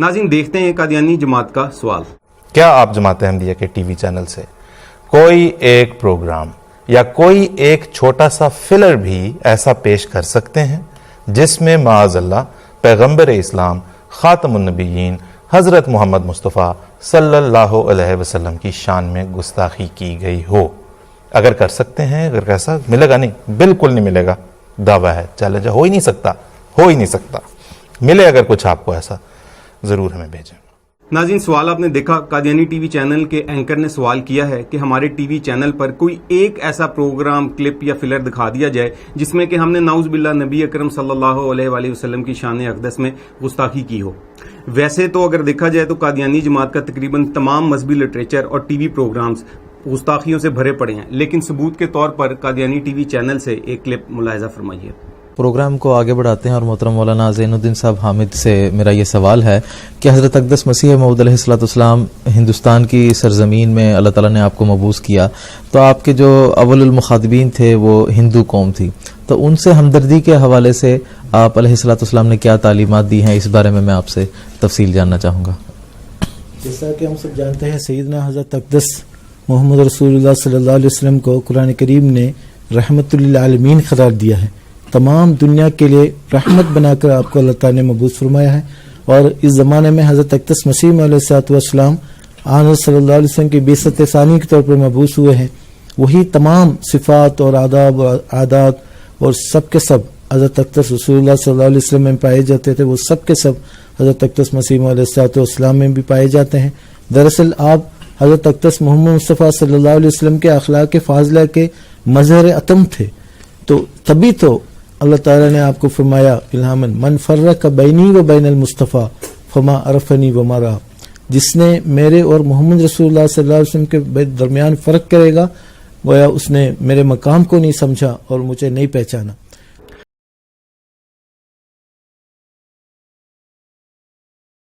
ناظرین دیکھتے ہیں قادیانی جماعت کا سوال. کیا آپ جماعت احمدیہ کے ٹی وی چینل سے کوئی ایک پروگرام یا کوئی ایک چھوٹا سا فلر بھی ایسا پیش کر سکتے ہیں جس میں معاذ اللہ پیغمبر اسلام خاتم النبیین حضرت محمد مصطفیٰ صلی اللہ علیہ وسلم کی شان میں گستاخی کی گئی ہو؟ اگر کر سکتے ہیں، اگر ایسا ملے گا؟ نہیں، بالکل نہیں ملے گا. دعویٰ ہے، چیلنج ہے، ہو ہی نہیں سکتا. ملے اگر کچھ آپ کو ایسا ضرور ہمیں بھیجیں. ناظرین سوال آپ نے دیکھا، قادیانی ٹی وی چینل کے اینکر نے سوال کیا ہے کہ ہمارے ٹی وی چینل پر کوئی ایک ایسا پروگرام، کلپ یا فلر دکھا دیا جائے جس میں کہ ہم نے نعوذ باللہ نبی اکرم صلی اللہ علیہ وآلہ وسلم کی شان اقدس میں گستاخی کی ہو. ویسے تو اگر دیکھا جائے تو قادیانی جماعت کا تقریباً تمام مذہبی لٹریچر اور ٹی وی پروگرامز گستاخیوں سے بھرے پڑے ہیں، لیکن ثبوت کے طور پر قادیانی ٹی وی چینل سے ایک کلپ ملاحظہ فرمائیے. پروگرام کو آگے بڑھاتے ہیں اور محترم مولانا زین الدین صاحب حامد سے میرا یہ سوال ہے کہ حضرت اقدس مسیح موعود علیہ الصلوۃ والسلام ہندوستان کی سرزمین میں اللہ تعالیٰ نے آپ کو مبعوث کیا، تو آپ کے جو اول المخاطبین تھے وہ ہندو قوم تھی، تو ان سے ہمدردی کے حوالے سے آپ علیہ الصلوۃ والسلام نے کیا تعلیمات دی ہیں، اس بارے میں آپ سے تفصیل جاننا چاہوں گا. جیسا کہ ہم سب جانتے ہیں سیدنا حضرت اقدس محمد رسول اللہ صلی اللہ علیہ وسلم کو قرآن کریم نے رحمت للعالمین قرار دیا ہے. تمام دنیا کے لیے رحمت بنا کر آپ کو اللہ تعالیٰ نے مبعوث فرمایا ہے، اور اس زمانے میں حضرت اقدس مسیح علیہ الصلوۃ والسلام آن صلی اللہ علیہ وسلم کی بعثت ثانی کے طور پر مبعوث ہوئے ہیں. وہی تمام صفات اور آداب اور عادات اور سب کے سب حضرت اقدس رسول اللہ صلی اللہ علیہ وسلم میں پائے جاتے تھے، وہ سب کے سب حضرت اقدس مسیح علیہ الصلوۃ والسلام میں بھی پائے جاتے ہیں. دراصل آپ حضرت اقدس محمد مصطفیٰ صلی اللہ علیہ وسلم کے اخلاق فاضلہ کے مظہر اتم تھے، تو تبھی تو اللہ تعالیٰ نے آپ کو فرمایا الہامن من فرق بینی و بین المصطفیٰ فما عرفنی وما رہا، جس نے میرے اور محمد رسول اللہ صلی اللہ علیہ وسلم کے درمیان فرق کرے گا، گویا اس نے میرے مقام کو نہیں سمجھا اور مجھے نہیں پہچانا.